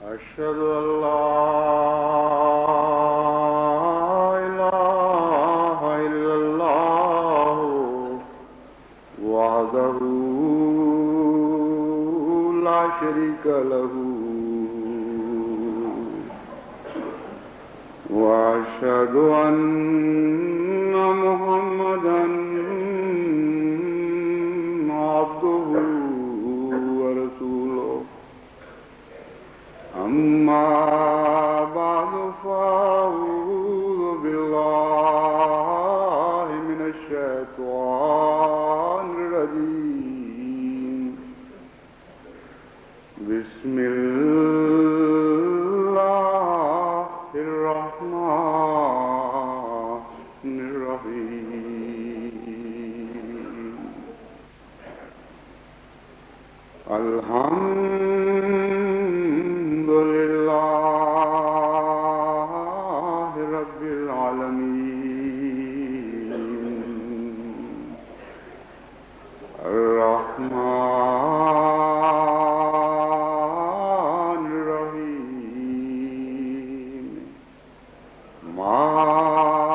أشهد أن لا إله إلا الله وحده لا شريك له وأشهد أن محمدا عبده ورسوله أما بعد فأعوذ بالله من الشيطان الرجيم بسم الله الرحمن الرحيم الحمد لله رب العالمين الرحمن الرحيم مالك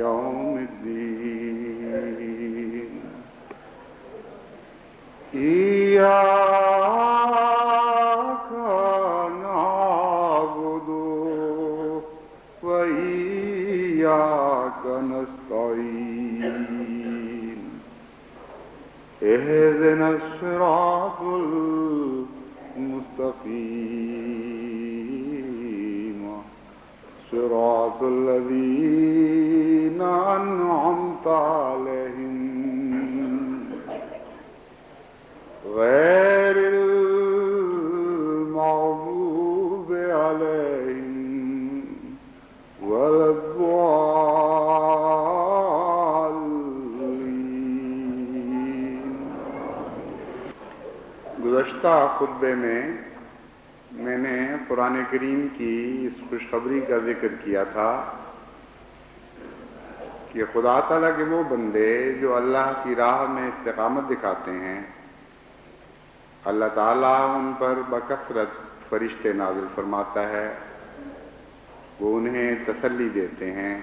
يوم الدين إياك نعبد وإياك نستعين اهدنا الصراط المستقيم صراط الذين أنعمت عليهم غير المغضوب عليهم ولا الضالين۔ گزشتہ خطبے میں نے قرآن کریم کی اس خوشخبری کا ذکر کیا تھا کہ خدا تعالیٰ کے وہ بندے جو اللہ کی راہ میں استقامت دکھاتے ہیں، اللہ تعالیٰ ان پر بکثرت فرشتے نازل فرماتا ہے، وہ انہیں تسلی دیتے ہیں،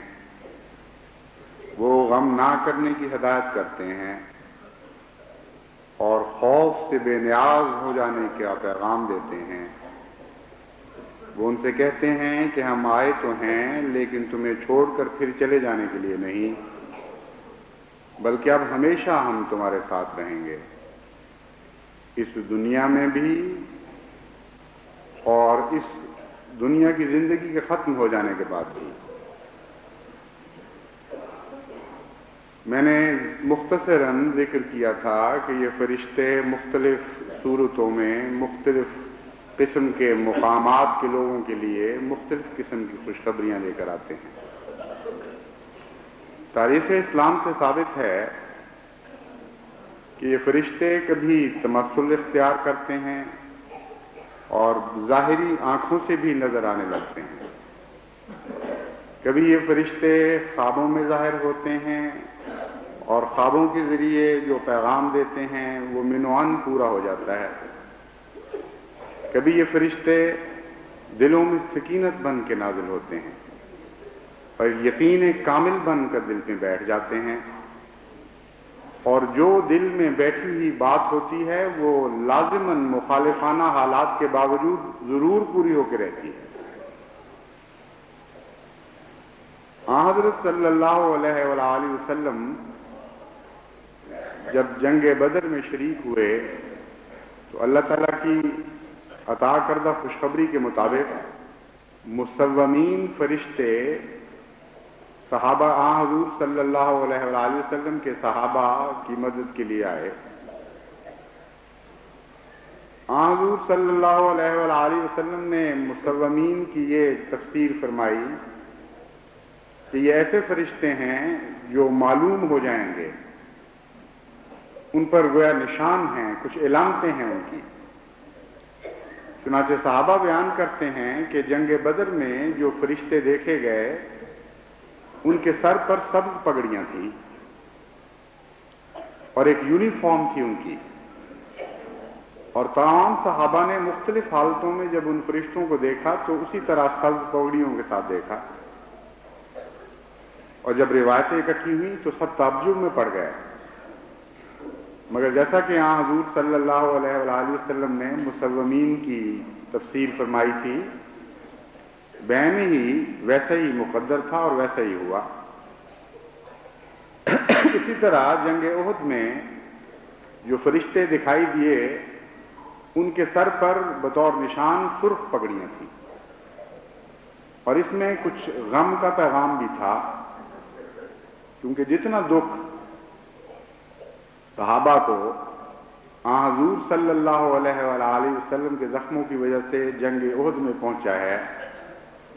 وہ غم نہ کرنے کی ہدایت کرتے ہیں اور خوف سے بے نیاز ہو جانے کا پیغام دیتے ہیں۔ وہ ان سے کہتے ہیں کہ ہم آئے تو ہیں لیکن تمہیں چھوڑ کر پھر چلے جانے کے لیے نہیں، بلکہ اب ہمیشہ ہم تمہارے ساتھ رہیں گے، اس دنیا میں بھی اور اس دنیا کی زندگی کے ختم ہو جانے کے بعد بھی۔ میں نے مختصراً ذکر کیا تھا کہ یہ فرشتے مختلف صورتوں میں مختلف قسم کے مقامات کے لوگوں کے لیے مختلف قسم کی خوشخبریاں لے کر آتے ہیں۔ تاریخ اسلام سے ثابت ہے کہ یہ فرشتے کبھی تمثل اختیار کرتے ہیں اور ظاہری آنکھوں سے بھی نظر آنے لگتے ہیں، کبھی یہ فرشتے خوابوں میں ظاہر ہوتے ہیں اور خوابوں کے ذریعے جو پیغام دیتے ہیں وہ منوان پورا ہو جاتا ہے، کبھی یہ فرشتے دلوں میں سکینت بن کے نازل ہوتے ہیں اور یقین کامل بن کر دل میں بیٹھ جاتے ہیں، اور جو دل میں بیٹھی ہوئی بات ہوتی ہے وہ لازماً مخالفانہ حالات کے باوجود ضرور پوری ہو کے رہتی ہے۔ حضرت صلی اللہ علیہ وآلہ وسلم جب جنگ بدر میں شریک ہوئے تو اللہ تعالیٰ کی عطا کردہ خوشخبری کے مطابق مصومین فرشتے صحابہ حضور صلی اللہ علیہ وآلہ وسلم کے صحابہ کی مدد کے لیے آئے۔ حضور صلی اللہ علیہ وآلہ وسلم نے مصومین کی یہ تفسیر فرمائی کہ یہ ایسے فرشتے ہیں جو معلوم ہو جائیں گے، ان پر گویا نشان ہیں، کچھ علامتیں ہیں ان کی۔ چنانچہ صحابہ بیان کرتے ہیں کہ جنگ بدر میں جو فرشتے دیکھے گئے ان کے سر پر سبز پگڑیاں تھیں اور ایک یونیفارم تھی ان کی، اور تمام صحابہ نے مختلف حالتوں میں جب ان فرشتوں کو دیکھا تو اسی طرح سبز پگڑیوں کے ساتھ دیکھا، اور جب روایتیں اکٹھی ہوئی تو سب تعجب میں پڑ گئے۔ مگر جیسا کہ یہاں حضور صلی اللہ علیہ وآلہ وسلم نے مسومین کی تفسیر فرمائی تھی، بین ہی ویسا ہی مقدر تھا اور ویسا ہی ہوا۔ اسی طرح جنگ احد میں جو فرشتے دکھائی دیے ان کے سر پر بطور نشان سرخ پگڑیاں تھیں، اور اس میں کچھ غم کا پیغام بھی تھا، کیونکہ جتنا دکھ صحابہ کو حضور صلی اللہ علیہ وآلہ وسلم کے زخموں کی وجہ سے جنگ احد میں پہنچا ہے،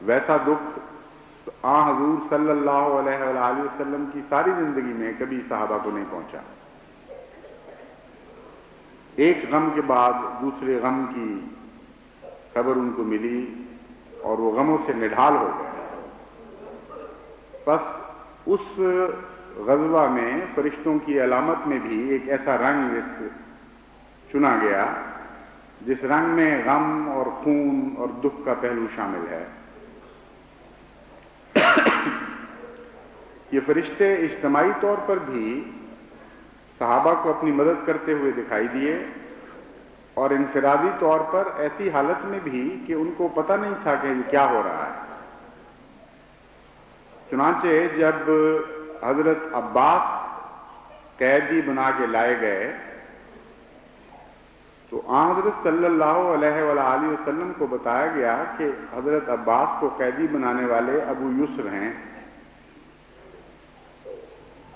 ویسا دکھ حضور صلی اللہ علیہ وآلہ وسلم کی ساری زندگی میں کبھی صحابہ کو نہیں پہنچا۔ ایک غم کے بعد دوسرے غم کی خبر ان کو ملی اور وہ غموں سے نڈھال ہو گئے۔ بس اس غزوہ میں فرشتوں کی علامت میں بھی ایک ایسا رنگ چنا گیا جس رنگ میں غم اور خون اور دکھ کا پہلو شامل ہے۔ یہ فرشتے اجتماعی طور پر بھی صحابہ کو اپنی مدد کرتے ہوئے دکھائی دیے، اور انفرادی طور پر ایسی حالت میں بھی کہ ان کو پتہ نہیں تھا کہ یہ کیا ہو رہا ہے۔ چنانچہ جب حضرت عباس قیدی بنا کے لائے گئے تو حضرت صلی اللہ علیہ وآلہ وسلم کو بتایا گیا کہ حضرت عباس کو قیدی بنانے والے ابو یسر ہیں،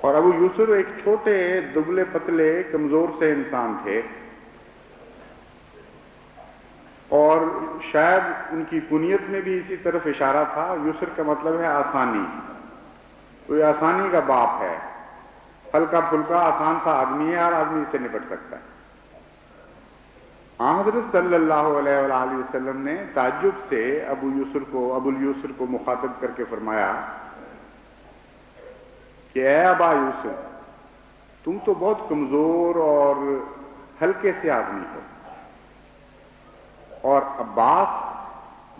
اور ابو یسر ایک چھوٹے دبلے پتلے کمزور سے انسان تھے، اور شاید ان کی کنیت میں بھی اسی طرف اشارہ تھا۔ یسر کا مطلب ہے آسانی، تو یہ آسانی کا باپ ہے، ہلکا پھلکا آسان سا آدمی ہے، ہر آدمی اس سے نپٹ سکتا ہے۔ حضرت صلی اللہ علیہ وآلہ وسلم نے تعجب سے ابو الیسر کو مخاطب کر کے فرمایا کہ اے ابا یوسف، تم تو بہت کمزور اور ہلکے سے آدمی ہو، اور عباس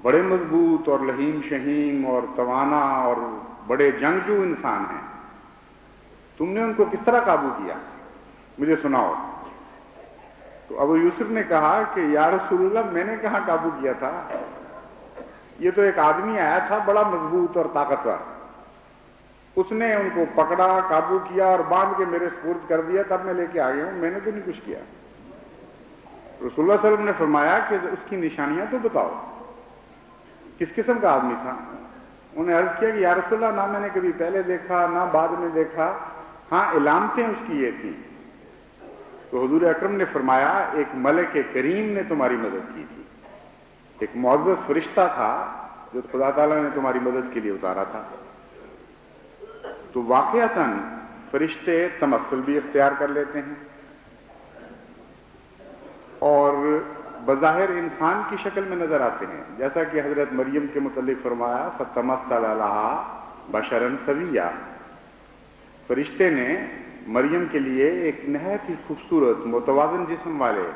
بڑے مضبوط اور لہیم شہیم اور توانا اور بڑے جنگجو انسان ہیں، تم نے ان کو کس طرح قابو کیا؟ مجھے سناؤ۔ تو ابو یوسف نے کہا کہ یا رسول اللہ، میں نے کہاں قابو کیا تھا، یہ تو ایک آدمی آیا تھا بڑا مضبوط اور طاقتور، اس نے ان کو پکڑا، قابو کیا اور باندھ کے میرے سپرد کر دیا، تب میں لے کے آ گیا ہوں، میں نے تو نہیں کچھ کیا۔ رسول اللہ صلی اللہ علیہ وسلم نے فرمایا کہ اس کی نشانیاں تو بتاؤ، کس قسم کا آدمی تھا؟ انہوں نے عرض کیا کہ یا رسول اللہ، نہ میں نے کبھی پہلے دیکھا نہ بعد میں دیکھا، ہاں علامتیں اس کی یہ تھیں۔ تو حضور اکرم نے فرمایا ایک ملک کریم نے تمہاری مدد کی تھی، ایک معزز فرشتہ تھا جو خدا تعالیٰ نے تمہاری مدد کے لیے اتارا تھا۔ تو واقعتاً فرشتے تمثل بھی اختیار کر لیتے ہیں، اور بظاہر انسان کی شکل میں نظر آتے ہیں، جیسا کہ حضرت مریم کے متعلق فرمایا فَتَمَثَّلَ لَهَا بَشَرًا سَوِيًّا، فرشتے نے مریم کے لیے ایک نہایت ہی خوبصورت متوازن جسم والے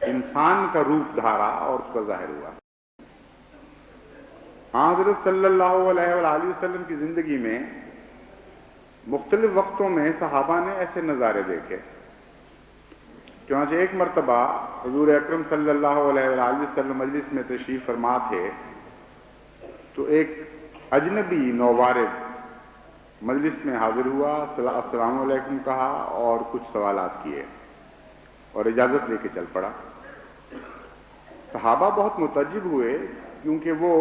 انسان کا روپ دھارا اور اس کا ظاہر ہوا۔ حضرت صلی اللہ علیہ وآلہ وسلم کی زندگی میں مختلف وقتوں میں صحابہ نے ایسے نظارے دیکھے۔ چنانچہ ایک مرتبہ حضور اکرم صلی اللہ علیہ وآلہ وسلم مجلس میں تشریف فرما تھے، تو ایک اجنبی نووارد مجلس میں حاضر ہوا، السلام علیکم کہا اور کچھ سوالات کیے اور اجازت لے کے چل پڑا۔ صحابہ بہت متعجب ہوئے، کیونکہ وہ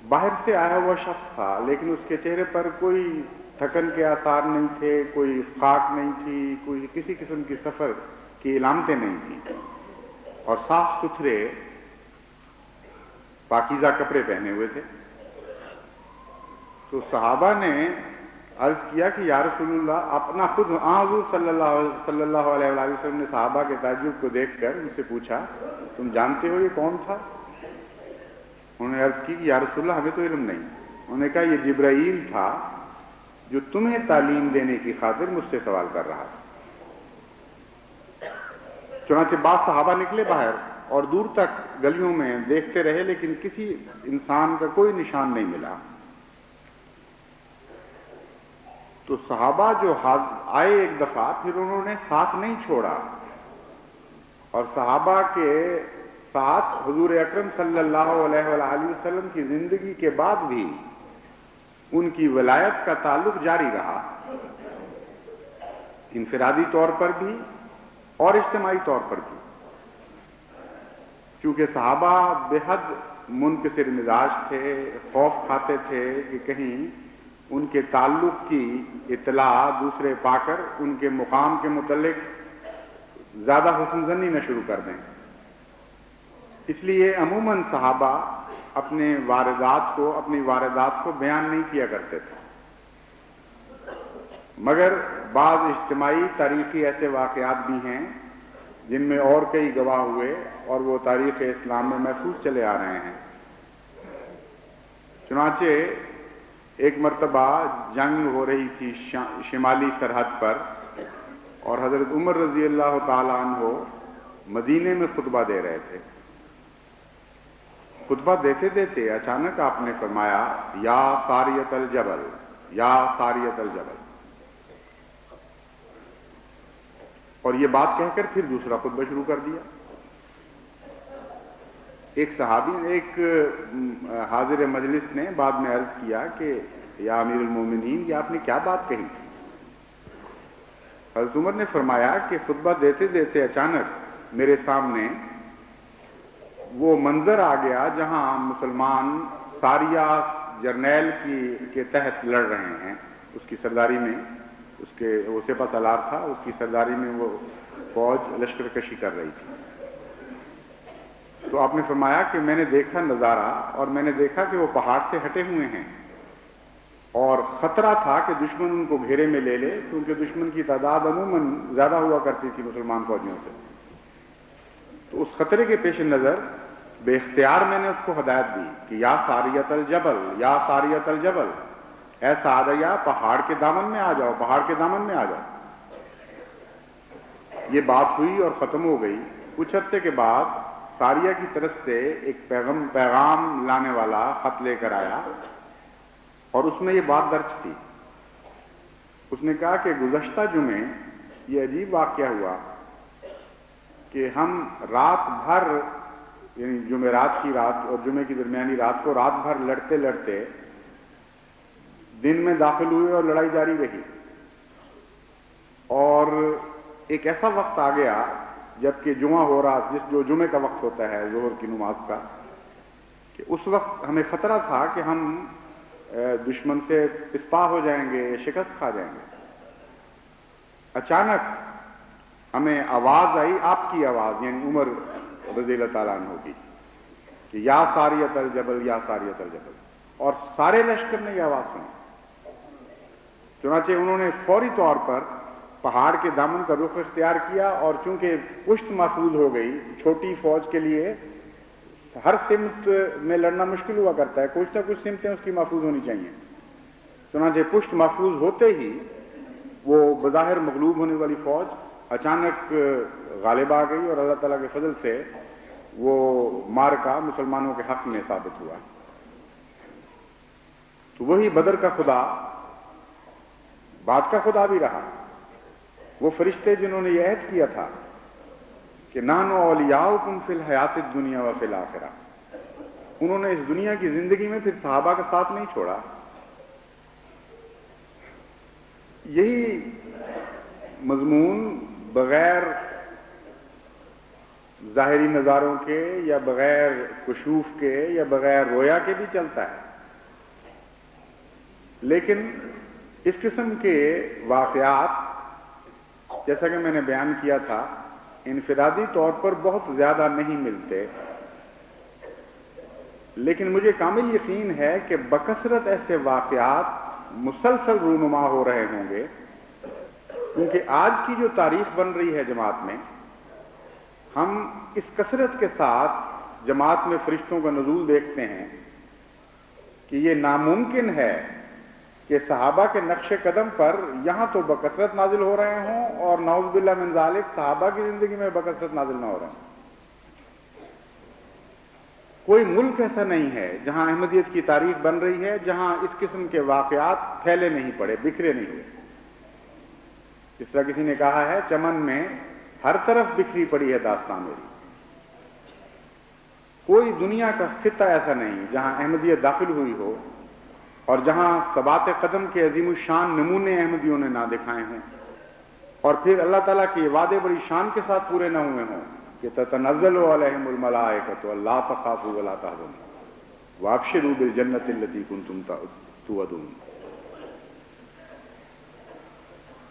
باہر سے آیا ہوا شخص تھا، لیکن اس کے چہرے پر کوئی تھکن کے آثار نہیں تھے، کوئی خاک نہیں تھی، کوئی کسی قسم کی سفر کی علامتیں نہیں تھیں، اور صاف ستھرے پاکیزہ کپڑے پہنے ہوئے تھے۔ تو صحابہ نے عرض کیا کہ یا رسول اللہ، اپنا خود حضور صلی اللہ علیہ وآلہ وسلم نے صحابہ کے تعجب کو دیکھ کر ان سے پوچھا تم جانتے ہو یہ کون تھا؟ انہوں نے عرض کی کہ یا رسول اللہ، ہمیں تو علم نہیں۔ انہوں نے کہا یہ جبرائیل تھا جو تمہیں تعلیم دینے کی خاطر مجھ سے سوال کر رہا تھا۔ چنانچہ بعض صحابہ نکلے باہر اور دور تک گلیوں میں دیکھتے رہے، لیکن کسی انسان کا کوئی نشان نہیں ملا۔ تو صحابہ جو آئے ایک دفعہ، پھر انہوں نے ساتھ نہیں چھوڑا، اور صحابہ کے ساتھ حضور اکرم صلی اللہ علیہ وآلہ وسلم کی زندگی کے بعد بھی ان کی ولایت کا تعلق جاری رہا، انفرادی طور پر بھی اور اجتماعی طور پر بھی، کیونکہ صحابہ بے حد منکسر مزاج تھے، خوف کھاتے تھے کہ کہیں ان کے تعلق کی اطلاع دوسرے پا کر ان کے مقام کے متعلق زیادہ حسن زنی نہ شروع کر دیں۔ اس لیے عموماً صحابہ اپنی واردات کو بیان نہیں کیا کرتے تھے، مگر بعض اجتماعی تاریخی ایسے واقعات بھی ہیں جن میں اور کئی گواہ ہوئے، اور وہ تاریخ اسلام میں محفوظ چلے آ رہے ہیں۔ چنانچہ ایک مرتبہ جنگ ہو رہی تھی شمالی سرحد پر، اور حضرت عمر رضی اللہ تعالیٰ عنہ مدینے میں خطبہ دے رہے تھے۔ خطبہ دیتے دیتے اچانک آپ نے فرمایا، یا ساریت الجبل، یا ساریت الجبل، اور یہ بات کہہ کر پھر دوسرا خطبہ شروع کر دیا۔ ایک صحابی، ایک حاضر مجلس نے بعد میں عرض کیا کہ یا امیر المومنین، یہ آپ نے کیا بات کہی؟ حضرت عمر نے فرمایا کہ خطبہ دیتے دیتے اچانک میرے سامنے وہ منظر آ گیا جہاں مسلمان ساریہ جرنیل کے تحت لڑ رہے ہیں، اس کی سرداری میں، وہ سپہ سالار تھا، اس کی سرداری میں وہ فوج لشکر کشی کر رہی تھی۔ تو آپ نے فرمایا کہ میں نے دیکھا نظارہ، اور میں نے دیکھا کہ وہ پہاڑ سے ہٹے ہوئے ہیں، اور خطرہ تھا کہ دشمن ان کو گھیرے میں لے لے، کیونکہ دشمن کی تعداد عموماً زیادہ ہوا کرتی تھی مسلمان فوجیوں سے۔ تو اس خطرے کے پیش نظر بے اختیار میں نے اس کو ہدایت دی کہ یا ساریت الجبل، یا ساریت الجبل، اے ساریہ پہاڑ کے دامن میں آ جاؤ، پہاڑ کے دامن میں آ جاؤ۔ یہ بات ہوئی اور ختم ہو گئی۔ کچھ عرصے کے بعد ساریہ کی طرف سے ایک پیغام لانے والا خط لے کر آیا، اور اس میں یہ بات درج تھی۔ اس نے کہا کہ گزشتہ جمعے یہ عجیب واقعہ ہوا کہ ہم رات بھر، یعنی جمعرات کی رات اور جمعے کی درمیانی رات کو رات بھر لڑتے لڑتے دن میں داخل ہوئے اور لڑائی جاری رہی، اور ایک ایسا وقت آ گیا جبکہ جمعہ ہو رہا، جو جمعے کا وقت ہوتا ہے ظہر کی نماز کا، کہ اس وقت ہمیں خطرہ تھا کہ ہم دشمن سے پسپا ہو جائیں گے، شکست کھا جائیں گے۔ اچانک ہمیں آواز آئی، آپ کی آواز، یعنی عمر رضی اللہ تعالیٰ عنہ کی، کہ یا ساریت الجبل، یا ساریت الجبل، اور سارے لشکر نے یہ آواز سنی۔ چنانچہ انہوں نے فوری طور پر پہاڑ کے دامن کا رخ اختیار کیا، اور چونکہ پشت محفوظ ہو گئی، چھوٹی فوج کے لیے ہر سمت میں لڑنا مشکل ہوا کرتا ہے، کچھ نہ کچھ سمتیں اس کی محفوظ ہونی چاہیے۔ چنانچہ پشت محفوظ ہوتے ہی وہ بظاہر مغلوب ہونے والی فوج اچانک غالب آ گئی، اور اللہ تعالیٰ کے فضل سے وہ معرکہ مسلمانوں کے حق میں ثابت ہوا۔ تو وہی بدر کا خدا بعد کا خدا بھی رہا، وہ فرشتے جنہوں نے یہ عہد کیا تھا کہ نحن اولیاؤکم فی الحیات الدنیا و فی الآخرہ، انہوں نے اس دنیا کی زندگی میں پھر صحابہ کا ساتھ نہیں چھوڑا۔ یہی مضمون بغیر ظاہری نظاروں کے، یا بغیر کشوف کے، یا بغیر رویا کے بھی چلتا ہے، لیکن اس قسم کے واقعات جیسا کہ میں نے بیان کیا تھا انفرادی طور پر بہت زیادہ نہیں ملتے، لیکن مجھے کامل یقین ہے کہ بکثرت ایسے واقعات مسلسل رونما ہو رہے ہوں گے، کیونکہ آج کی جو تاریخ بن رہی ہے جماعت میں، ہم اس کثرت کے ساتھ جماعت میں فرشتوں کا نزول دیکھتے ہیں کہ یہ ناممکن ہے کہ صحابہ کے نقش قدم پر یہاں تو بکثرت نازل ہو رہے ہوں اور نعوذ باللہ من ذالک صحابہ کی زندگی میں بکثرت نازل نہ ہو رہے ہوں۔ کوئی ملک ایسا نہیں ہے جہاں احمدیت کی تاریخ بن رہی ہے جہاں اس قسم کے واقعات پھیلے نہیں پڑے، بکھرے نہیں ہوئے۔ جس طرح کسی نے کہا ہے چمن میں ہر طرف بکھری پڑی ہے داستان میری۔ کوئی دنیا کا خطہ ایسا نہیں جہاں احمدیت داخل ہوئی ہو اور جہاں ثبات قدم کے عظیم الشان نمونے احمدیوں نے نہ دکھائے ہوں، اور پھر اللہ تعالیٰ کے وعدے بڑی شان کے ساتھ پورے نہ ہوئے ہوں کہ تتنزل علیہم الملائکۃ الا تخافوا ولا تحزنوا وابشروا بالجنۃ التي کنتم توعدون۔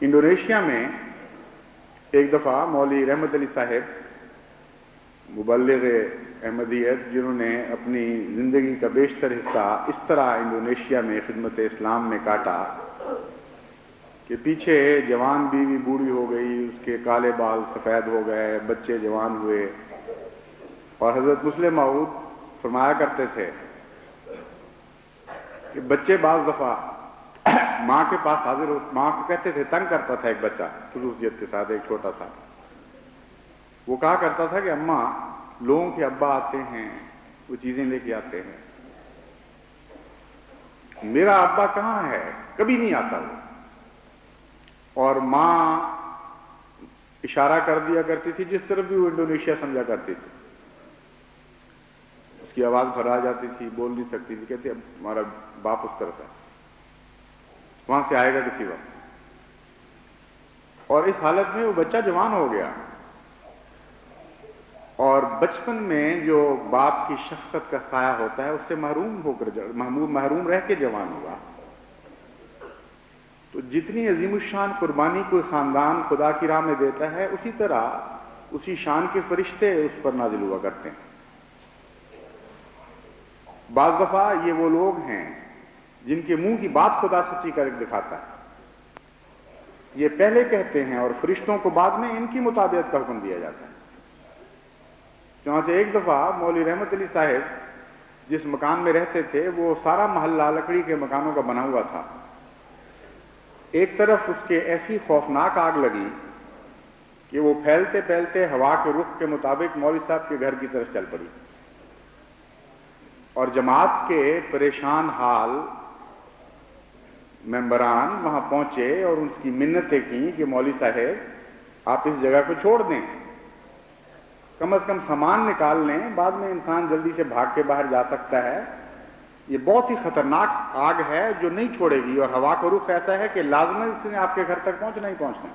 انڈونیشیا میں ایک دفعہ مولوی رحمت علی صاحب مبلغ احمدیت، جنہوں نے اپنی زندگی کا بیشتر حصہ اس طرح انڈونیشیا میں خدمت اسلام میں کاٹا کہ پیچھے جوان بیوی بوڑھی ہو گئی، اس کے کالے بال سفید ہو گئے، بچے جوان ہوئے، اور حضرت مسلم موعود فرمایا کرتے تھے کہ بچے بعض دفعہ ماں کے پاس حاضر ہو، ماں کو کہتے تھے، تنگ کرتا تھا ایک بچہ خصوصیت کے ساتھ، ایک چھوٹا سا، وہ کہا کرتا تھا کہ اماں لوگوں کے ابا آتے ہیں، وہ چیزیں لے کے آتے ہیں، میرا ابا کہاں ہے، کبھی نہیں آتا وہ۔ اور ماں اشارہ کر دیا کرتی تھی جس طرف بھی وہ انڈونیشیا سمجھا کرتی تھی، اس کی آواز بھرا جاتی تھی، بول نہیں سکتی تھی، کہتے ہمارا باپ اس طرف ہے، وہاں سے آئے گا کسی وقت۔ اور اس حالت میں وہ بچہ جوان ہو گیا، اور بچپن میں جو باپ کی شفقت کا سایہ ہوتا ہے اس سے محروم رہ کے جوان ہوا۔ تو جتنی عظیم الشان قربانی کوئی خاندان خدا کی راہ میں دیتا ہے، اسی طرح اسی شان کے فرشتے اس پر نازل ہوا کرتے ہیں۔ بعض دفعہ یہ وہ لوگ ہیں جن کے منہ کی بات خدا سچی کر کے دکھاتا ہے، یہ پہلے کہتے ہیں اور فرشتوں کو بعد میں ان کی مطابقت کا حکم دیا جاتا ہے۔ چنانچہ ایک دفعہ مولوی رحمت علی صاحب جس مکان میں رہتے تھے وہ سارا محلہ لکڑی کے مکانوں کا بنا ہوا تھا، ایک طرف اس کے ایسی خوفناک آگ لگی کہ وہ پھیلتے پھیلتے ہوا کے رخ کے مطابق مولوی صاحب کے گھر کی طرف چل پڑی، اور جماعت کے پریشان حال ممبران وہاں پہنچے اور ان کی منتیں کی کہ مولوی صاحب آپ اس جگہ کو چھوڑ دیں، کم از کم سامان نکال لیں، بعد میں انسان جلدی سے بھاگ کے باہر جا سکتا ہے، یہ بہت ہی خطرناک آگ ہے جو نہیں چھوڑے گی، اور ہوا کا رخ ایسا ہے کہ لازماً اس نے آپ کے گھر تک پہنچنا ہی پہنچنا۔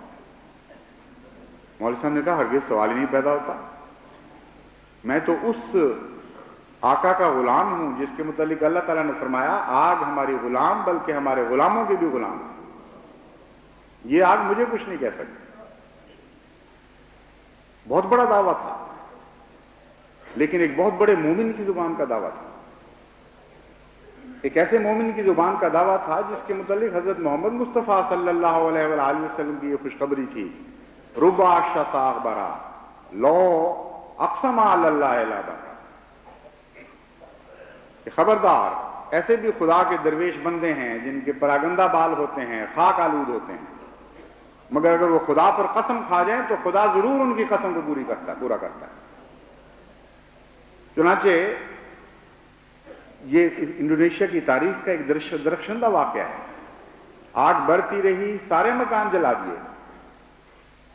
مولوی صاحب نے کہا ہرگز سوال ہی نہیں پیدا ہوتا، میں تو اس آقا کا غلام ہوں جس کے متعلق اللہ تعالیٰ نے فرمایا آگ ہماری غلام بلکہ ہمارے غلاموں کے بھی غلام ہے، یہ آگ مجھے کچھ نہیں کہہ سکتی۔ بہت بڑا دعویٰ تھا، لیکن ایک بہت بڑے مومن کی زبان کا دعویٰ تھا، ایک ایسے مومن کی زبان کا دعویٰ تھا جس کے متعلق حضرت محمد مصطفیٰ صلی اللہ علیہ وآلہ وسلم کی یہ خوشخبری تھی، ربع شفا اخبرا لو اقسم علی اللہ لا برا، کہ خبردار ایسے بھی خدا کے درویش بندے ہیں جن کے پراگندہ بال ہوتے ہیں، خاک آلود ہوتے ہیں، مگر اگر وہ خدا پر قسم کھا جائیں تو خدا ضرور ان کی قسم کو پورا کرتا ہے۔ چنانچہ یہ انڈونیشیا کی تاریخ کا ایک درخشندہ واقعہ ہے، آگ بڑھتی رہی، سارے مکان جلا دیے،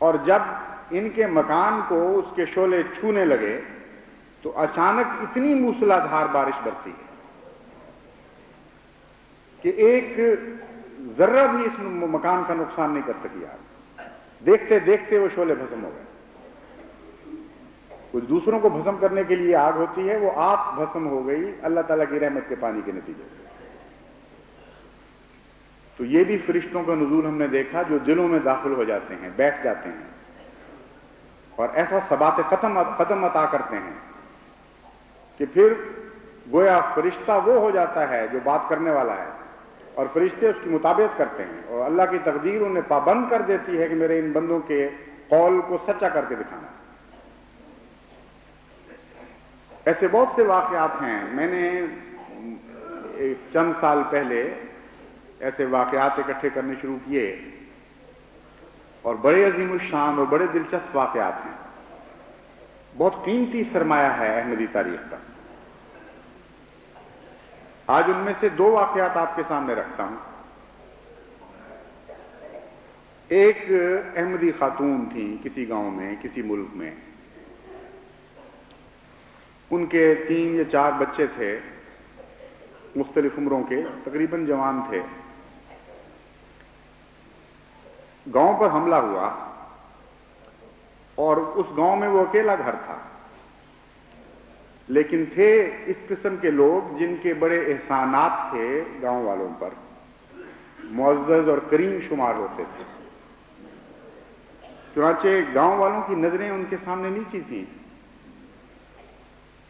اور جب ان کے مکان کو اس کے شعلے چھونے لگے تو اچانک اتنی موسلا دھار بارش برسی ہے کہ ایک ذرہ بھی اس مکان کا نقصان نہیں کر سکی آگ، دیکھتے دیکھتے وہ شعلے بھسم ہو گئے۔ کچھ دوسروں کو بھسم کرنے کے لیے آگ ہوتی ہے، وہ آپ بھسم ہو گئی اللہ تعالیٰ کی رحمت کے پانی کے نتیجے سے۔ تو یہ بھی فرشتوں کا نزول ہم نے دیکھا جو دلوں میں داخل ہو جاتے ہیں، بیٹھ جاتے ہیں، اور ایسا ثبات قدم عطا کرتے ہیں کہ پھر گویا فرشتہ وہ ہو جاتا ہے جو بات کرنے والا ہے، اور فرشتے اس کی مطابقت کرتے ہیں، اور اللہ کی تقدیر انہیں پابند کر دیتی ہے کہ میرے ان بندوں کے قول کو سچا کر کے دکھانا۔ ایسے بہت سے واقعات ہیں۔ میں نے چند سال پہلے ایسے واقعات اکٹھے کرنے شروع کیے اور بڑے عظیم الشان اور بڑے دلچسپ واقعات ہیں. بہت قیمتی سرمایہ ہے احمدی تاریخ کا. آج ان میں سے 2 واقعات آپ کے سامنے رکھتا ہوں. ایک احمدی خاتون تھیں کسی گاؤں میں، کسی ملک میں. ان کے 3 یا 4 بچے تھے، مختلف عمروں کے، تقریباً جوان تھے. گاؤں پر حملہ ہوا اور اس گاؤں میں وہ اکیلا گھر تھا، لیکن تھے اس قسم کے لوگ جن کے بڑے احسانات تھے گاؤں والوں پر، معزز اور کریم شمار ہوتے تھے. چنانچہ گاؤں والوں کی نظریں ان کے سامنے نیچی تھیں.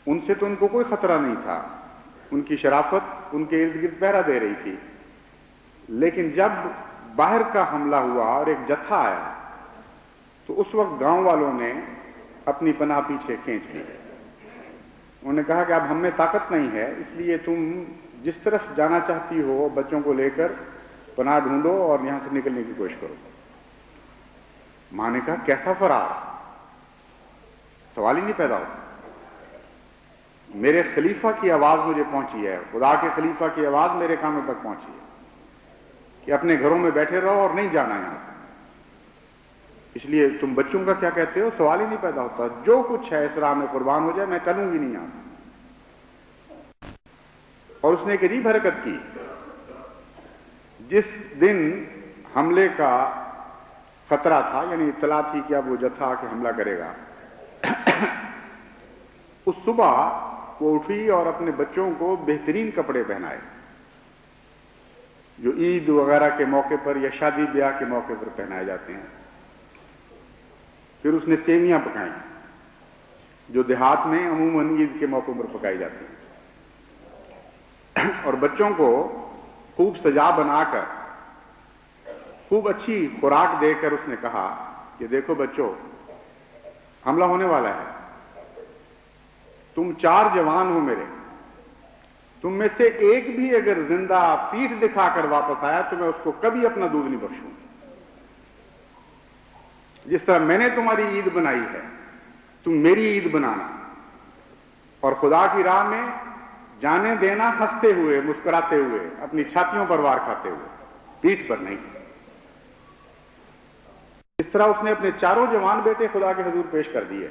ان سے تو ان کو کوئی خطرہ نہیں تھا، ان کی شرافت ان کے ارد گرد پہرا دے رہی تھی. لیکن جب باہر کا حملہ ہوا اور ایک جتھا آیا تو اس وقت گاؤں والوں نے اپنی پناہ پیچھے کھینچ لی. انہوں نے کہا کہ اب ہم میں طاقت نہیں ہے، اس لیے تم جس طرف جانا چاہتی ہو بچوں کو لے کر پناہ ڈھونڈو اور یہاں سے نکلنے کی کوشش کرو. ماں نے کہا کیسا فرار؟ سوال ہی نہیں پیدا ہوتا. میرے خلیفہ کی آواز مجھے پہنچی ہے، خدا کے خلیفہ کی آواز میرے کانوں تک پہنچی ہے کہ اپنے گھروں میں بیٹھے رہو اور نہیں جانا یہاں سے. اس لیے تم بچوں کا کیا کہتے ہو؟ سوال ہی نہیں پیدا ہوتا. جو کچھ ہے اس راہ میں قربان ہو جائے، میں چلوں گی نہیں یہاں سے. اور اس نے ایک عجیب حرکت کی. جس دن حملے کا خطرہ تھا، یعنی اطلاع تھی کہ اب وہ جتھا آ کے حملہ کرے گا، اس صبح وہ اٹھی اور اپنے بچوں کو بہترین کپڑے پہنائے جو عید وغیرہ کے موقع پر یا شادی بیاہ کے موقع پر پہنائے جاتے ہیں. پھر اس نے سیویاں پکائیں جو دیہات میں عموماً عید کے موقع پر پکائی جاتی ہیں، اور بچوں کو خوب سجا بنا کر خوب اچھی خوراک دے کر اس نے کہا کہ دیکھو بچوں، حملہ ہونے والا ہے. تم 4 جوان ہو میرے، تم میں سے ایک بھی اگر زندہ پیٹھ دکھا کر واپس آیا تو میں اس کو کبھی اپنا دودھ نہیں بخشوں. جس طرح میں نے تمہاری عید بنائی ہے، تم میری عید بنانا، اور خدا کی راہ میں جانے دینا ہنستے ہوئے، مسکراتے ہوئے، اپنی چھاتیوں پر وار کھاتے ہوئے، پیٹھ پر نہیں. اس طرح اس نے اپنے 4 جوان بیٹے خدا کے حضور پیش کر دیے.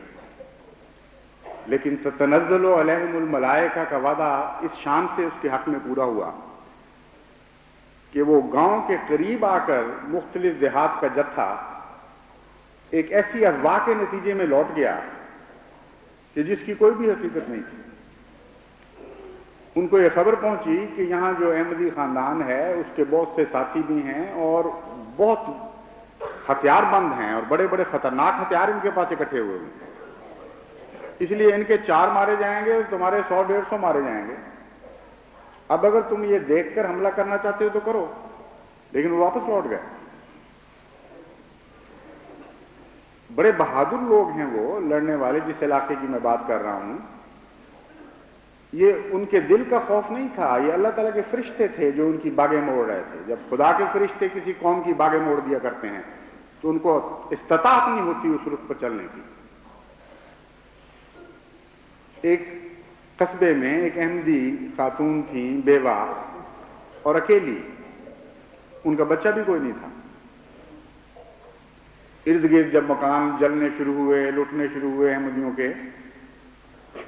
لیکن تتنزل علیہم الملائکہ کا وعدہ اس شان سے اس کے حق میں پورا ہوا کہ وہ گاؤں کے قریب آ کر مختلف دیہات کا جتھا ایک ایسی اغوا کے نتیجے میں لوٹ گیا کہ جس کی کوئی بھی حقیقت نہیں تھی. ان کو یہ خبر پہنچی کہ یہاں جو احمدی خاندان ہے اس کے بہت سے ساتھی بھی ہیں اور بہت ہتھیار بند ہیں اور بڑے بڑے خطرناک ہتھیار ان کے پاس اکٹھے ہوئے ہیں. اس لیے ان کے 4 مارے جائیں گے، تمہارے 100-150 مارے جائیں گے. اب اگر تم یہ دیکھ کر حملہ کرنا چاہتے ہو تو کرو. لیکن وہ واپس لوٹ گئے. بڑے بہادر لوگ ہیں وہ لڑنے والے جس علاقے کی میں بات کر رہا ہوں. یہ ان کے دل کا خوف نہیں تھا، یہ اللہ تعالیٰ کے فرشتے تھے جو ان کی باغیں موڑ رہے تھے. جب خدا کے فرشتے کسی قوم کی باغیں موڑ دیا کرتے ہیں تو ان کو استطاعت نہیں ہوتی اس رخ پر چلنے کی. ایک قصبے میں ایک احمدی خاتون تھیں، بیوہ اور اکیلی. ان کا بچہ بھی کوئی نہیں تھا. ارد گرد جب مکان جلنے شروع ہوئے، لوٹنے شروع ہوئے احمدیوں کے،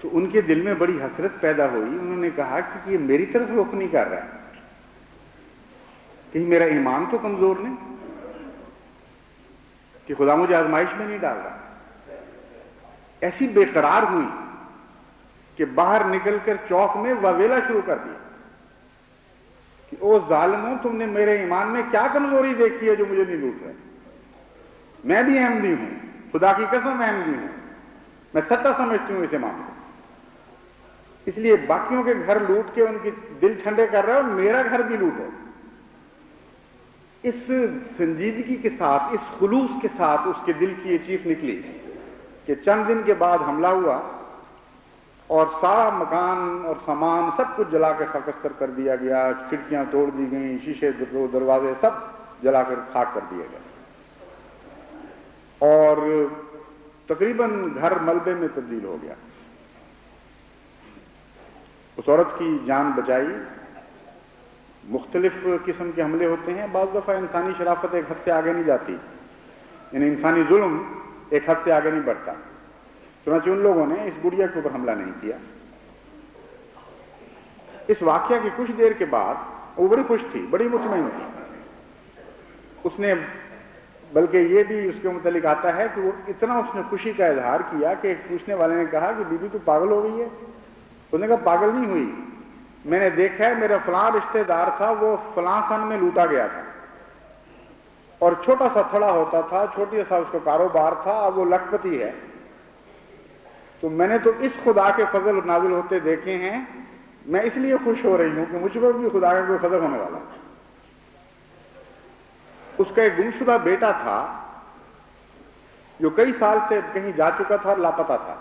تو ان کے دل میں بڑی حسرت پیدا ہوئی. انہوں نے کہا کہ یہ میری طرف رخ نہیں کر رہا ہے، کہیں میرا ایمان تو کمزور نہیں کہ خدا مجھے آزمائش میں نہیں ڈال رہا. ایسی بے قرار ہوئی کہ باہر نکل کر چوک میں واویلا شروع کر دیا کہ او ظالموں، تم نے میرے ایمان میں کیا کمزوری دیکھی ہے جو مجھے نہیں لوٹ رہے. میں بھی احمدی ہوں، خدا کی قسم میں احمدی ہوں، میں سچا سمجھتی ہوں اسے معاملے. اس لیے باقیوں کے گھر لوٹ کے ان کے دل ٹھنڈے کر رہے ہو، میرا گھر بھی لوٹو. اس سنجیدگی کے ساتھ، اس خلوص کے ساتھ اس کے دل کی یہ چیخ نکلی کہ چند دن کے بعد حملہ ہوا اور سارا مکان اور سامان سب کچھ جلا کے خاکستر کر دیا گیا، کھڑکیاں توڑ دی گئیں، شیشے دروازے سب جلا کر خاک کر دیے گئے، اور تقریباً گھر ملبے میں تبدیل ہو گیا۔ اس عورت کی جان بچائی۔ مختلف قسم کے حملے ہوتے ہیں، بعض دفعہ انسانی شرافت ایک حد سے آگے نہیں جاتی، یعنی انسانی ظلم ایک حد سے آگے نہیں بڑھتا، چنانچہ ان لوگوں نے اس گڑیا کے اوپر حملہ نہیں کیا۔ اس واقعہ کی کچھ دیر کے بعد وہ بڑی خوش تھی، بڑی مطمئن تھی۔ اس نے بلکہ یہ بھی اس کے متعلق آتا ہے کہ وہ اتنا اس نے خوشی کا اظہار کیا کہ ایک پوچھنے والے نے کہا کہ بی بی تو پاگل ہو گئی ہے؟ اس نے کہا پاگل نہیں ہوئی، میں نے دیکھا ہے میرا فلاں رشتہ دار تھا، وہ فلاں سن میں لوٹا گیا تھا اور چھوٹا سا تھڑا ہوتا تھا، چھوٹی سا اس کا کاروبار تھا، اب وہ لکھپتی ہے، تو میں نے تو اس خدا کے فضل نازل ہوتے دیکھے ہیں، میں اس لیے خوش ہو رہی ہوں کہ مجھ پر بھی خدا کا کوئی فضل ہونے والا ہے۔ اس کا ایک گمشدہ بیٹا تھا جو کئی سال سے کہیں جا چکا تھا اور لاپتہ تھا۔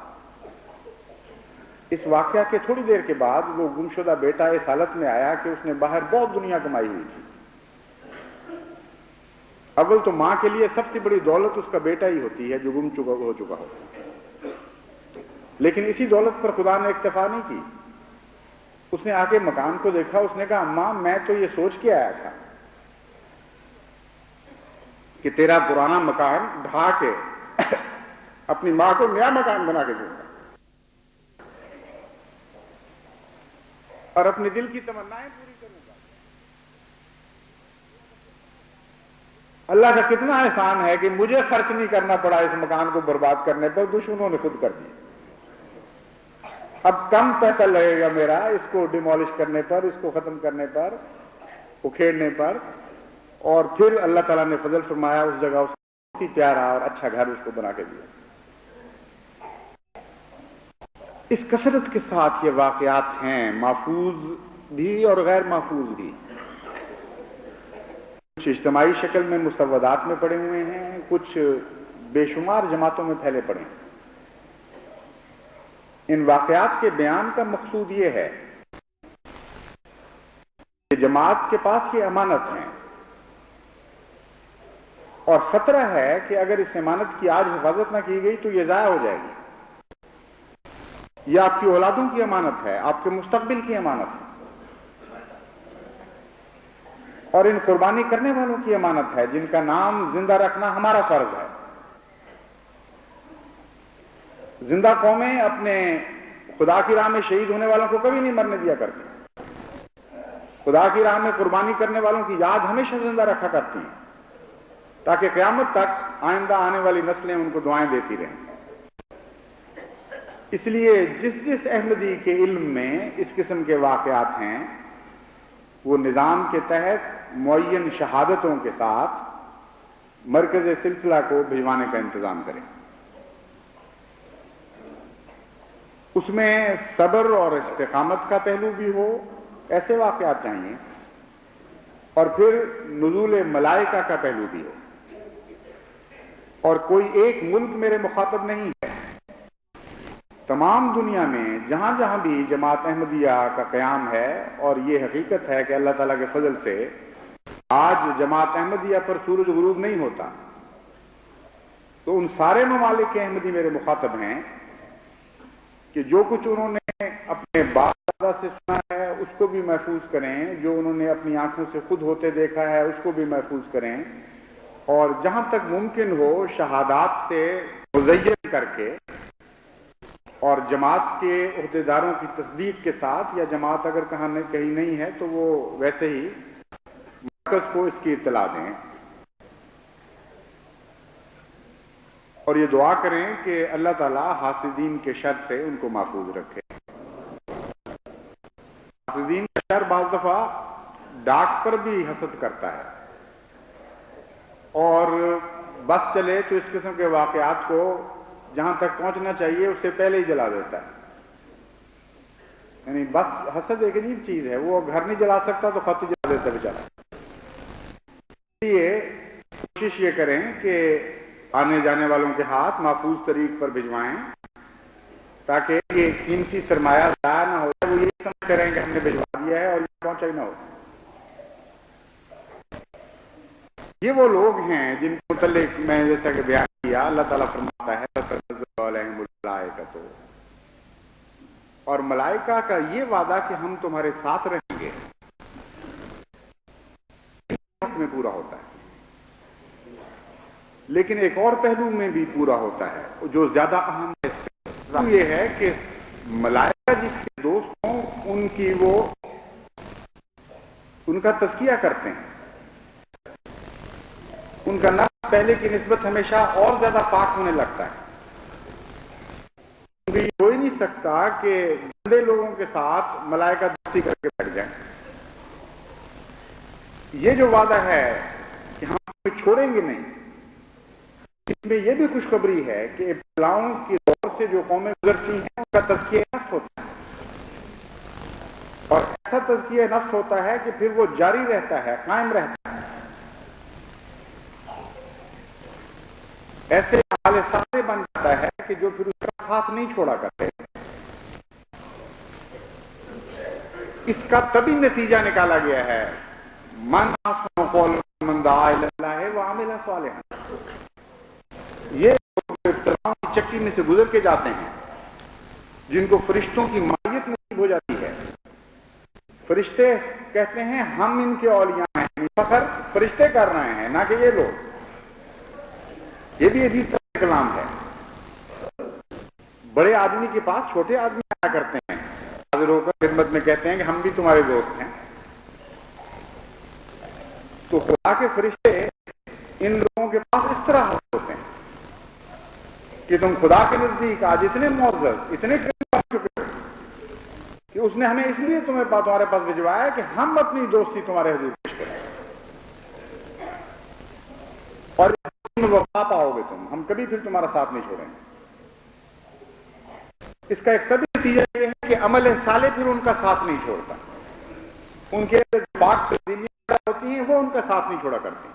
اس واقعہ کے تھوڑی دیر کے بعد وہ گمشدہ بیٹا اس حالت میں آیا کہ اس نے باہر بہت دنیا کمائی ہوئی تھی۔ اول تو ماں کے لیے سب سے بڑی دولت اس کا بیٹا ہی ہوتی ہے جو گم ہو چکا ہو، لیکن اسی دولت پر خدا نے اکتفا نہیں کی۔ اس نے آ کے مکان کو دیکھا، اس نے کہا اماں میں تو یہ سوچ کے آیا تھا کہ تیرا پرانا مکان ڈھا کے اپنی ماں کو نیا مکان بنا کے دوں گا اور اپنے دل کی تمنائیں پوری کروں گا۔ اللہ کا کتنا احسان ہے کہ مجھے خرچ نہیں کرنا پڑا اس مکان کو برباد کرنے پر، دشمنوں نے خود کر دیا۔ اب کم پیسہ لگے گا میرا اس کو ڈیمولش کرنے پر، اس کو ختم کرنے پر، اکھیڑنے پر، اور پھر اللہ تعالیٰ نے فضل فرمایا، اس جگہ اس کو بہت ہی پیارا اور اچھا گھر اس کو بنا کے دیا۔ اس کثرت کے ساتھ یہ واقعات ہیں، محفوظ بھی اور غیر محفوظ بھی۔ کچھ اجتماعی شکل میں مسودات میں پڑے ہوئے ہیں، کچھ بے شمار جماعتوں میں پھیلے پڑے ہیں۔ ان واقعات کے بیان کا مقصود یہ ہے کہ جماعت کے پاس یہ امانت ہے، اور خطرہ ہے کہ اگر اس امانت کی آج حفاظت نہ کی گئی تو یہ ضائع ہو جائے گی۔ یہ آپ کی اولادوں کی امانت ہے، آپ کے مستقبل کی امانت ہے، اور ان قربانی کرنے والوں کی امانت ہے جن کا نام زندہ رکھنا ہمارا فرض ہے۔ زندہ قومیں اپنے خدا کی راہ میں شہید ہونے والوں کو کبھی نہیں مرنے دیا کرتی، خدا کی راہ میں قربانی کرنے والوں کی یاد ہمیشہ زندہ رکھا کرتی ہیں تاکہ قیامت تک آئندہ آنے والی نسلیں ان کو دعائیں دیتی رہیں۔ اس لیے جس احمدی کے علم میں اس قسم کے واقعات ہیں وہ نظام کے تحت معین شہادتوں کے ساتھ مرکز سلسلہ کو بھجوانے کا انتظام کریں۔ اس میں صبر اور استقامت کا پہلو بھی ہو، ایسے واقعات چاہیے، اور پھر نزول ملائکہ کا پہلو بھی ہو۔ اور کوئی ایک ملک میرے مخاطب نہیں ہے، تمام دنیا میں جہاں جہاں بھی جماعت احمدیہ کا قیام ہے، اور یہ حقیقت ہے کہ اللہ تعالیٰ کے فضل سے آج جماعت احمدیہ پر سورج غروب نہیں ہوتا، تو ان سارے ممالک کے احمدی میرے مخاطب ہیں کہ جو کچھ انہوں نے اپنے باپ دادا سے سنا ہے اس کو بھی محفوظ کریں، جو انہوں نے اپنی آنکھوں سے خود ہوتے دیکھا ہے اس کو بھی محفوظ کریں، اور جہاں تک ممکن ہو شہادات سے مزین کر کے اور جماعت کے عہدیداروں کی تصدیق کے ساتھ، یا جماعت اگر کہیں نہیں ہے تو وہ ویسے ہی مرکز کو اس کی اطلاع دیں، اور یہ دعا کریں کہ اللہ تعالیٰ حاسدین کے شر سے ان کو محفوظ رکھے۔ حاسدین کا شر بعض دفعہ ڈاک پر بھی حسد کرتا ہے، اور بس چلے تو اس قسم کے واقعات کو جہاں تک پہنچنا چاہیے اس سے پہلے ہی جلا دیتا ہے۔ یعنی بس حسد ایک عجیب چیز ہے، وہ گھر نہیں جلا سکتا تو خط جلا دیتا بیچارہ۔ اس لیے کوشش یہ کریں کہ آنے جانے والوں کے ہاتھ محفوظ طریق پر بھجوائیں، تاکہ یہ قیمتی سرمایہ ضائع نہ ہو جائے، وہ یہ سمجھ کریں کہ ہم نے بھجوا دیا ہے اور یہ پہنچا ہی نہ ہو۔ یہ وہ لوگ ہیں جن کے متعلق میں جیسا کہ بیان کیا، اللہ تعالیٰ فرماتا ہے تَتَنَزَّلُ عَلَيْهِمُ الْمَلَائِكَةُ، اور ملائکہ کا یہ وعدہ کہ ہم تمہارے ساتھ رہیں گے حق میں پورا ہوتا ہے، لیکن ایک اور پہلو میں بھی پورا ہوتا ہے جو زیادہ اہم ہے۔ یہ ہے کہ ملائکہ جس کے دوست ہوں ان کا تزکیہ کرتے ہیں، ان کا نفس پہلے کی نسبت ہمیشہ اور زیادہ پاک ہونے لگتا ہے، کیونکہ یہ ہو ہی نہیں سکتا کہ گندے لوگوں کے ساتھ ملائکہ دوستی کر کے بیٹھ جائیں۔ یہ جو وعدہ ہے کہ ہم تمہیں چھوڑیں گے نہیں، اس میں یہ بھی خوشخبری ہے کہ ابتلاؤں کے دور سے جو قومیں گزرتی ہیں ان کا تزکیہ نفس ہوتا ہے، اور ایسا تزکیہ نفس ہوتا ہے کہ پھر وہ جاری رہتا ہے، قائم رہتا ہے۔ ایسے حال سارے بن جاتا ہے کہ جو پھر اس کا ہاتھ نہیں چھوڑا کرتے۔ اس کا تبھی نتیجہ نکالا گیا ہے من احسن قولا من دعا الی اللہ وعمل صالحا۔ یہ ابتلاؤں کی چکی میں سے گزر کے جاتے ہیں جن کو فرشتوں کی مائیت نصیب ہو جاتی ہے۔ فرشتے کہتے ہیں ہم ان کے اولیاء ہیں، فخر فرشتے کر رہے ہیں نہ کہ یہ لوگ۔ یہ بھی اسی طرح کلام ہے۔ بڑے آدمی کے پاس چھوٹے آدمی آیا کرتے ہیں، حاضر ہو کر خدمت میں کہتے ہیں کہ ہم بھی تمہارے دوست ہیں۔ تو خدا کے فرشتے ان لوگوں کے پاس اس طرح ہوتے ہیں کہ تم خدا کے نزدیک آج اتنے معزز، اتنے قریب آ چکے ہو کہ اس نے ہمیں اس لیے تمہارے پاس بھجوایا کہ ہم اپنی دوستی تمہارے حضور پیش کریں، اور وفا پاؤ گے تم، ہم کبھی پھر تمہارا ساتھ نہیں چھوڑیں گے۔ اس کا ایک طبی نتیجہ یہ ہے کہ عمل صالح پھر ان کا ساتھ نہیں چھوڑتا، ان کے پاک تبدیلیاں ہوتی ہیں وہ ان کا ساتھ نہیں چھوڑا کرتی،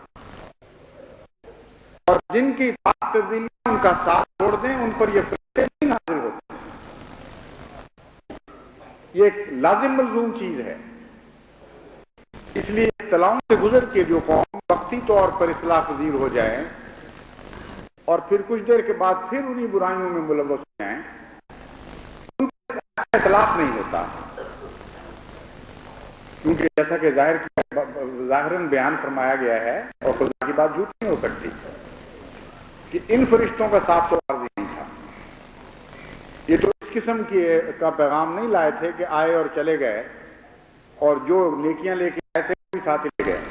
اور جن کی پاک تبدیلیاں ان کا ساتھ چھوڑ دیں ان پر یہ فرشتے نہیں نازل ہوتے۔ یہ ایک لازم ملزوم چیز ہے۔ اس لیے ابتلاؤں سے گزر کے جو قوم وقتی طور پر اصلاح پذیر ہو جائے اور پھر کچھ دیر کے بعد پھر انہی برائیوں میں ملوث ہو جائیں، ان کا اختلاف نہیں ہوتا، کیونکہ جیسا کہ ظاہراً بیان فرمایا گیا ہے اور خدا کی بات جھوٹ نہیں ہو سکتی کہ ان فرشتوں کا ساتھ تو عارضی نہیں تھا۔ یہ تو اس قسم کا پیغام نہیں لائے تھے کہ آئے اور چلے گئے، اور جو نیکیاں لے کے آئے تھے وہ بھی ساتھ لے گئے۔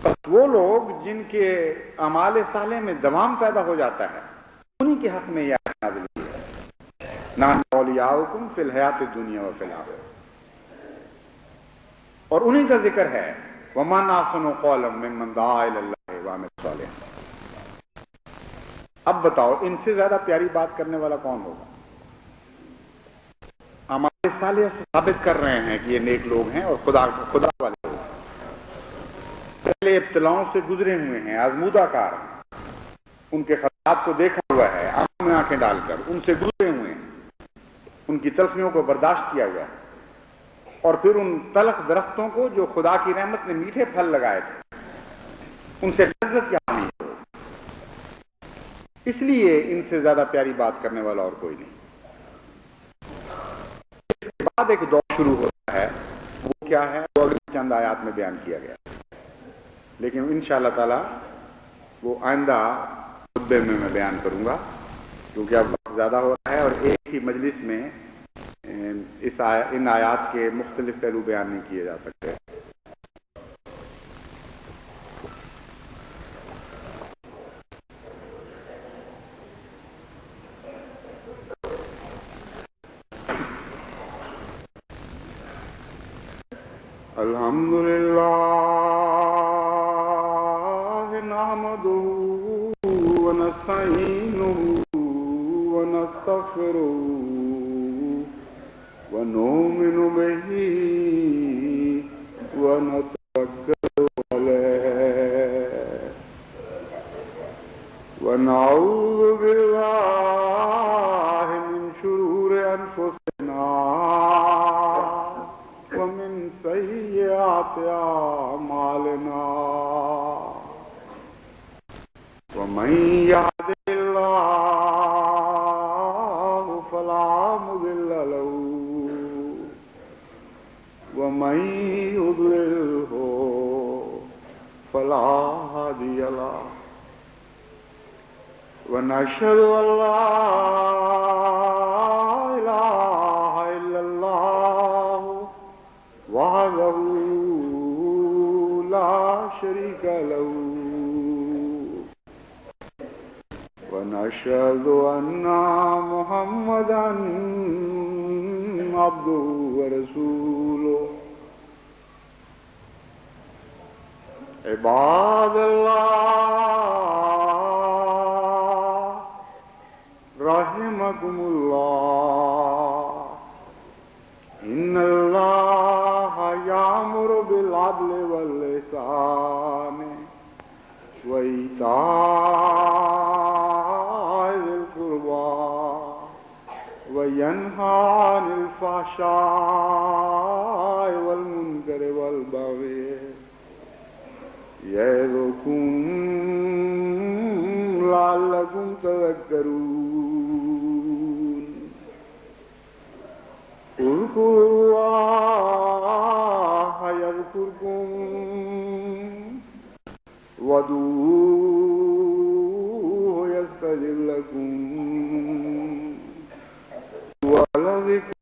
بس وہ لوگ جن کے اعمال صالح میں دوام پیدا ہو جاتا ہے انہی کے حق میں یہ آیت نازل ہوئی ہے، نحن اولیاؤکم فی الحیات الدنیا وفی الآخرہ، اور انہی کا ذکر ہے ومن احسن قولا ممن دعا الی اللہ وعمل صالحا۔ اب بتاؤ ان سے زیادہ پیاری بات کرنے والا کون ہوگا؟ اعمال صالح سے ثابت کر رہے ہیں کہ یہ نیک لوگ ہیں اور خدا والے لوگ ہیں، پہلے ابتلاؤں سے گزرے ہوئے ہیں، آزمودہ کار ہیں، ان کے خطرات کو دیکھا ہوا ہے، آنکھوں میں آنکھیں ڈال کر ان سے گزرے ہوئے ہیں، ان کی تلخیوں کو برداشت کیا ہوا ہے، اور پھر ان تلخ درختوں کو جو خدا کی رحمت نے میٹھے پھل لگائے تھے ان سے لذت کیا نہیں ہو۔ اس لیے ان سے زیادہ پیاری بات کرنے والا اور کوئی نہیں۔ اس کے بعد ایک دور شروع ہوتا ہے، وہ کیا ہے وہ اگلی چند آیات میں بیان کیا گیا، لیکن انشاءاللہ تعالی وہ آئندہ خطبے میں بیان کروں گا، کیونکہ اب وقت زیادہ ہو رہا ہے اور ایک ہی مجلس میں ان آیات کے مختلف پہلو بیان نہیں کیے جا سکتے۔ الحمدللہ نحمدہ ونستعینہ ونستغفرہ ونؤمن بہ ونتوکل علیہ ونعوذ باللہ أعمالنا ومن يهد الله فلا مضل له ومن يضلله فلا هادي له ونشهد أن لا إله إلا الله وحده لا شريك له ونشهد أن محمدا عبده ورسوله عباد الله رحمكم الله إن الله يأمر بالعدل والإحسان وإيتاء ذي القربى وينهى عن الفحشاء والمنكر والبغي يعظكم لعلكم تذكرون اذكروا الله يذكركم وادعوه يستجب لكم ولذكر